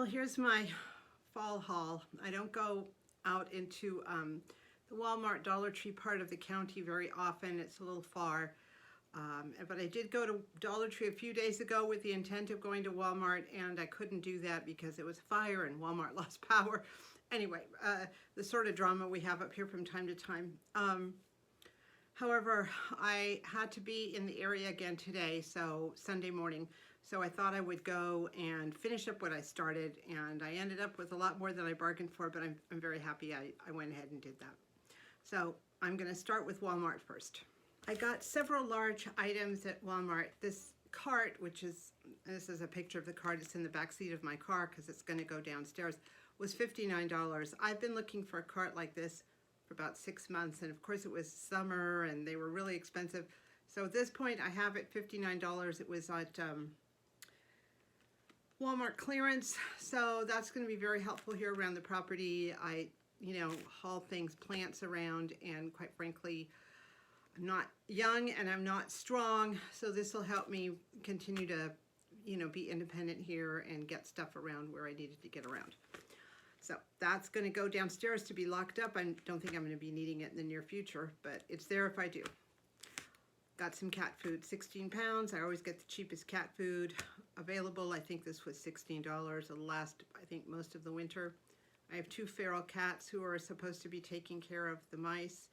Well, here's my fall haul. I don't go out into the Walmart Dollar Tree part of the county very often. It's a little far. But I did go to Dollar Tree a few days ago with the intent of going to Walmart, and I couldn't do that because it was a fire and Walmart lost power. Anyway, the sort of drama we have up here from time to time. However, I had to be in the area again today, so Sunday morning. So I thought I would go and finish up what I started, and I ended up with a lot more than I bargained for, but I'm very happy I went ahead and did that. So I'm going to start with Walmart first. I got several large items at Walmart. This cart, this is a picture of the cart, it's in the back seat of my car because it's going to go downstairs, was $59. I've been looking for a cart like this for about 6 months, and of course it was summer and they were really expensive. So at this point I have it $59. It was at Walmart clearance, so that's going to be very helpful here around the property. I, haul plants around, and quite frankly, I'm not young and I'm not strong, so this will help me continue to, be independent here and get stuff around where I needed to get around. So that's going to go downstairs to be locked up. I don't think I'm going to be needing it in the near future, but it's there if I do. Got some cat food, 16 pounds. I always get the cheapest cat food available. I think this was $16. It'll last, I think, most of the winter. I have 2 feral cats who are supposed to be taking care of the mice.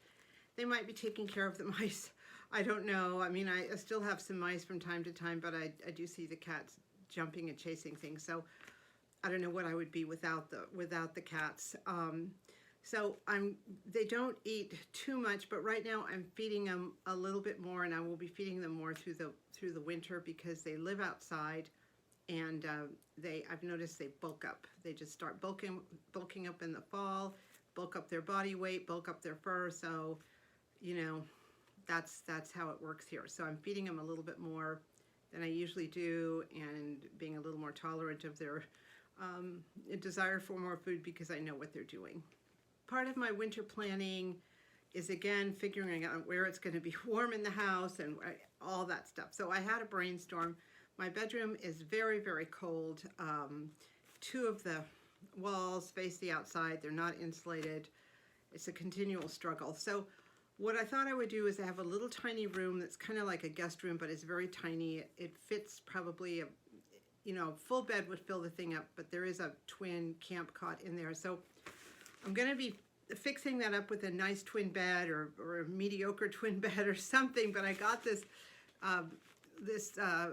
They might be taking care of the mice. I don't know. I mean, I still have some mice from time to time, but I do see the cats jumping and chasing things. So I don't know what I would be without the cats. So they don't eat too much, but right now I'm feeding them a little bit more, and I will be feeding them more through the winter because they live outside, and I've noticed they bulk up. They just start bulking up in the fall, bulk up their body weight, bulk up their fur. So, that's how it works here. So I'm feeding them a little bit more than I usually do, and being a little more tolerant of their desire for more food because I know what they're doing. Part of my winter planning is, again, figuring out where it's going to be warm in the house and all that stuff. So I had a brainstorm. My bedroom is very, very cold. 2 of the walls face the outside. They're not insulated. It's a continual struggle. So what I thought I would do is I have a little tiny room that's kind of like a guest room, but it's very tiny. It fits probably a full bed would fill the thing up, but there is a twin camp cot in there. So I'm going to be fixing that up with a nice twin bed or a mediocre twin bed or something, but I got this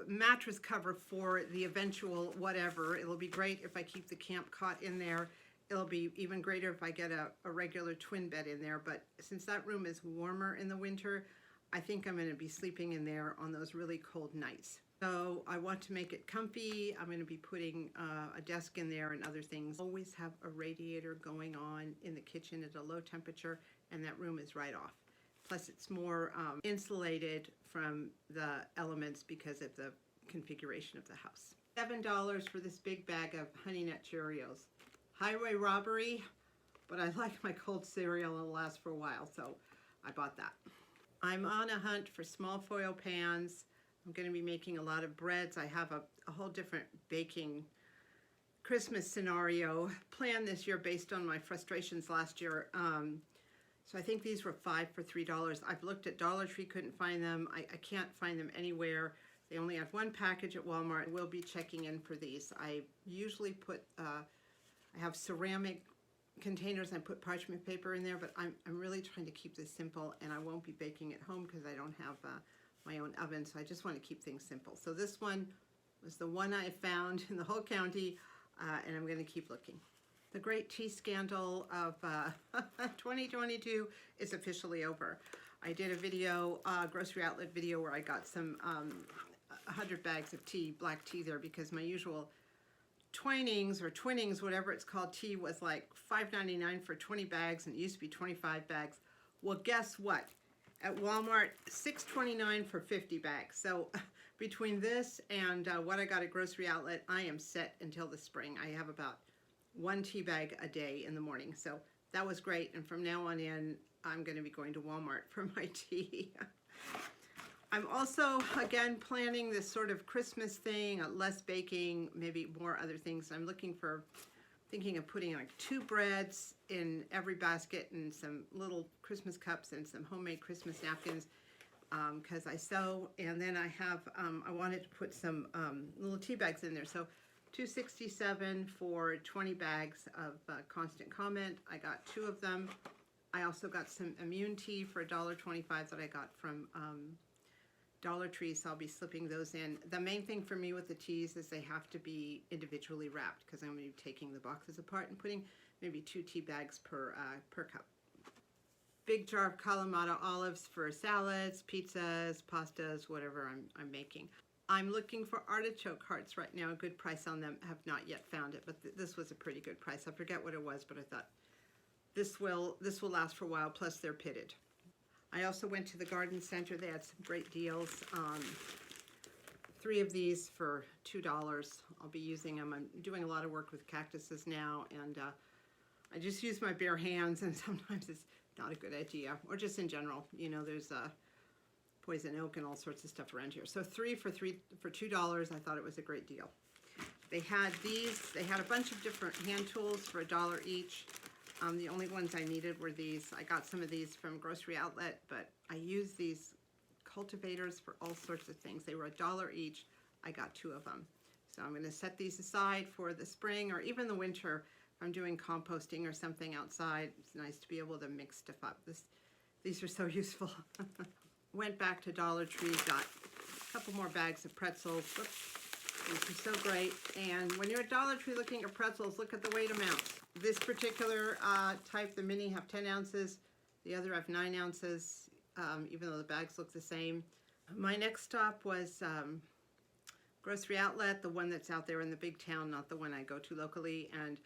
mattress cover for the eventual whatever. It'll be great if I keep the camp cot in there. It'll be even greater if I get a regular twin bed in there, but since that room is warmer in the winter, I think I'm going to be sleeping in there on those really cold nights. So I want to make it comfy. I'm going to be putting a desk in there and other things. Always have a radiator going on in the kitchen at a low temperature, and that room is right off. Plus it's more insulated from the elements because of the configuration of the house. $7 for this big bag of Honey Nut Cheerios. Highway robbery, but I like my cold cereal. It'll last for a while, so I bought that. I'm on a hunt for small foil pans. I'm going to be making a lot of breads. I have a whole different baking Christmas scenario planned this year based on my frustrations last year. So I think these were 5 for $3. I've looked at Dollar Tree, couldn't find them. I can't find them anywhere. They only have 1 package at Walmart. I will be checking in for these. I usually put, I have ceramic containers. I put parchment paper in there, but I'm really trying to keep this simple, and I won't be baking at home because I don't have my own oven, so I just want to keep things simple. So this one was the one I found in the whole county, and I'm going to keep looking. The great tea scandal of 2022 is officially over. I did a video, grocery outlet video, where I got some 100 bags of tea, black tea there, because my usual Twinings, whatever it's called, tea was like $5.99 for 20 bags, and it used to be 25 bags. Well, guess what? At Walmart, $6.29 for 50 bags. So between this and what I got at grocery outlet, I am set until the spring. I have about 1 tea bag a day in the morning. So that was great. And from now on in, I'm going to be going to Walmart for my tea. I'm also, again, planning this sort of Christmas thing, less baking, maybe more other things. I'm thinking of putting like 2 breads in every basket and some little Christmas cups and some homemade Christmas napkins because I sew. And then I have, I wanted to put some little tea bags in there. So $2.67 for 20 bags of Constant Comment. I got 2 of them. I also got some immune tea for $1.25 that I got from Dollar Tree, so I'll be slipping those in. The main thing for me with the teas is they have to be individually wrapped because I'm going to be taking the boxes apart and putting maybe 2 tea bags per cup. Big jar of Kalamata Olives for salads, pizzas, pastas, whatever I'm making. I'm looking for artichoke hearts right now, a good price on them. I have not yet found it, but this was a pretty good price. I forget what it was, but I thought this will last for a while, plus they're pitted. I also went to the garden center. They had some great deals. 3 of these for $2. I'll be using them. I'm doing a lot of work with cactuses now, and I just use my bare hands, and sometimes it's not a good idea. Or just in general, you know, there's poison oak and all sorts of stuff around here. So 3 for $2. I thought it was a great deal. They had these. They had a bunch of different hand tools for $1 each. The only ones I needed were these. I got some of these from Grocery Outlet, but I use these cultivators for all sorts of things. They were $1 each. I got 2 of them. So I'm going to set these aside for the spring or even the winter. If I'm doing composting or something outside, it's nice to be able to mix stuff up. These are so useful. Went back to Dollar Tree, got a couple more bags of pretzels. Whoops. These are so great. And when you're at Dollar Tree looking at pretzels, look at the weight amounts. This particular type, the mini, have 10 ounces. The other have 9 ounces, even though the bags look the same. My next stop was Grocery Outlet, the one that's out there in the big town, not the one I go to locally. And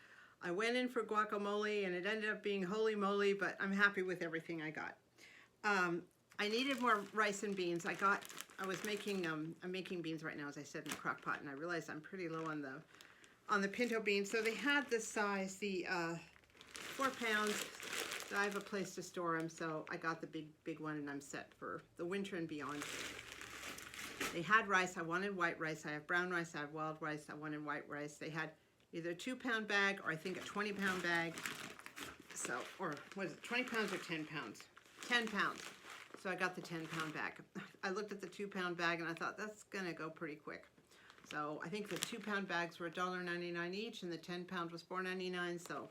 I went in for guacamole, and it ended up being holy moly, but I'm happy with everything I got. I needed more rice and beans. I'm making beans right now, as I said, in a crock pot, and I realized I'm pretty low on the pinto beans. So they had this size, the 4 pounds. So I have a place to store them, so I got the big one, and I'm set for the winter and beyond. They had rice. I wanted white rice. I have brown rice. I have wild rice. I wanted white rice. They had either a 2-pound bag or I think a 20-pound bag. So, or what is it, 20 pounds or 10 pounds? 10 pounds. So I got the 10-pound bag. I looked at the 2-pound bag and I thought that's gonna go pretty quick. So I think the 2-pound bags were $1.99 each and the 10-pound was $4.99. So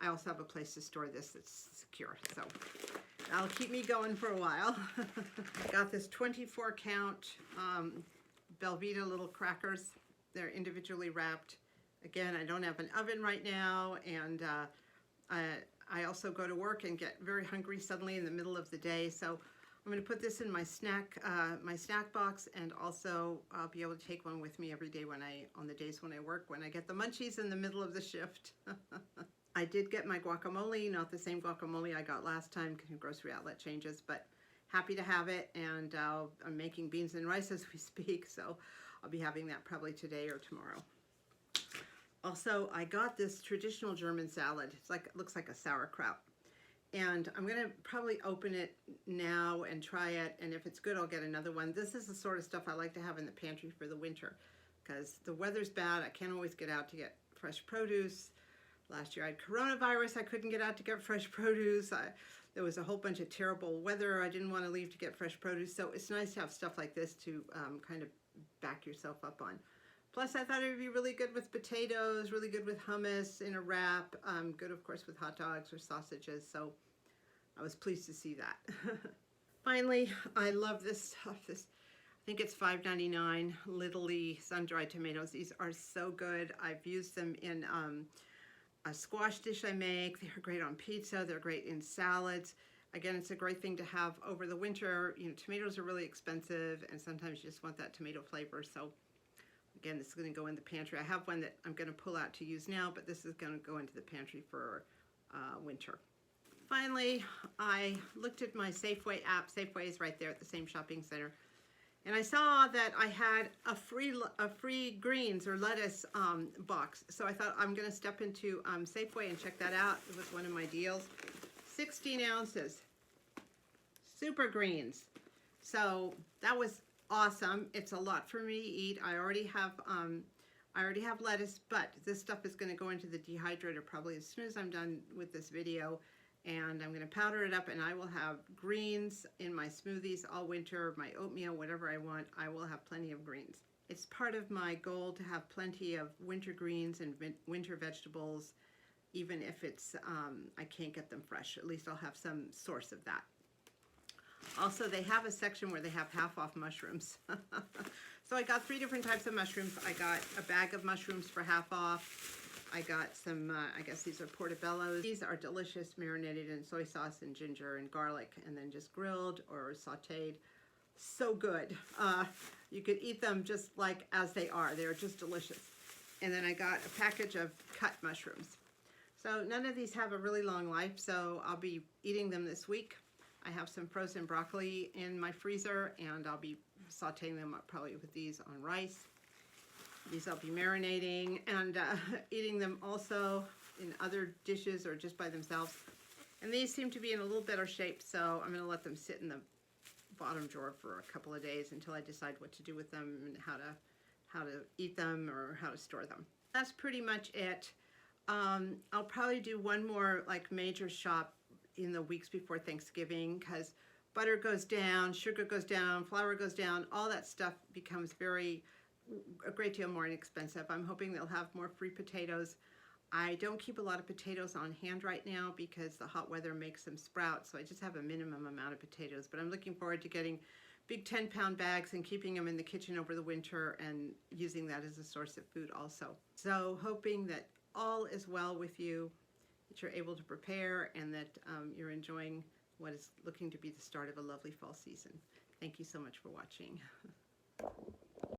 I also have a place to store this that's secure. So that'll keep me going for a while. I got this 24-count Velveeta little crackers. They're individually wrapped. Again, I don't have an oven right now, and I also go to work and get very hungry suddenly in the middle of the day. So I'm going to put this in my snack box, and also I'll be able to take one with me every day on the days when I work, when I get the munchies in the middle of the shift. I did get my guacamole, not the same guacamole I got last time because Grocery Outlet changes, but happy to have it, and I'm making beans and rice as we speak, so I'll be having that probably today or tomorrow. Also, I got this traditional German salad. It looks like a sauerkraut. And I'm gonna probably open it now and try it, and if it's good, I'll get another one. This is the sort of stuff I like to have in the pantry for the winter because the weather's bad. I can't always get out to get fresh produce. Last year I had coronavirus. I couldn't get out to get fresh produce. There was a whole bunch of terrible weather. I didn't want to leave to get fresh produce. So it's nice to have stuff like this to kind of back yourself up on. Plus, I thought it would be really good with potatoes, really good with hummus in a wrap, good, of course, with hot dogs or sausages. So I was pleased to see that. Finally, I love this stuff. I think it's $5.99, Lidl sun-dried tomatoes. These are so good. I've used them in a squash dish I make. They're great on pizza. They're great in salads. Again, it's a great thing to have over the winter. You know, tomatoes are really expensive, and sometimes you just want that tomato flavor. So again, this is going to go in the pantry. I have one that I'm going to pull out to use now, but this is going to go into the pantry for winter. Finally, I looked at my Safeway app. Safeway is right there at the same shopping center. And I saw that I had a free greens or lettuce box. So I thought I'm going to step into Safeway and check that out. It was one of my deals. 16 ounces. Super greens. So that was awesome. It's a lot for me to eat. I already have lettuce, but this stuff is going to go into the dehydrator probably as soon as I'm done with this video. And I'm going to powder it up, and I will have greens in my smoothies all winter, my oatmeal, whatever I want. I will have plenty of greens. It's part of my goal to have plenty of winter greens and winter vegetables, even if it's I can't get them fresh. At least I'll have some source of that. Also, they have a section where they have half-off mushrooms. So I got 3 different types of mushrooms. I got a bag of mushrooms for half off. I got some, I guess these are portobellos. These are delicious, marinated in soy sauce and ginger and garlic, and then just grilled or sauteed. So good. You could eat them just like as they are. They're just delicious. And then I got a package of cut mushrooms. So none of these have a really long life, so I'll be eating them this week. I have some frozen broccoli in my freezer, and I'll be sauteing them up probably with these on rice. These I'll be marinating and eating them also in other dishes or just by themselves. And these seem to be in a little better shape, so I'm going to let them sit in the bottom drawer for a couple of days until I decide what to do with them and how to eat them or how to store them. That's pretty much it. I'll probably do one more like major shop in the weeks before Thanksgiving, because butter goes down, sugar goes down, flour goes down, all that stuff becomes a great deal more inexpensive. I'm hoping they'll have more free potatoes. I don't keep a lot of potatoes on hand right now because the hot weather makes them sprout, so I just have a minimum amount of potatoes, but I'm looking forward to getting big 10-pound bags and keeping them in the kitchen over the winter and using that as a source of food also. So hoping that all is well with you, that you're able to prepare, and that you're enjoying what is looking to be the start of a lovely fall season. Thank you so much for watching.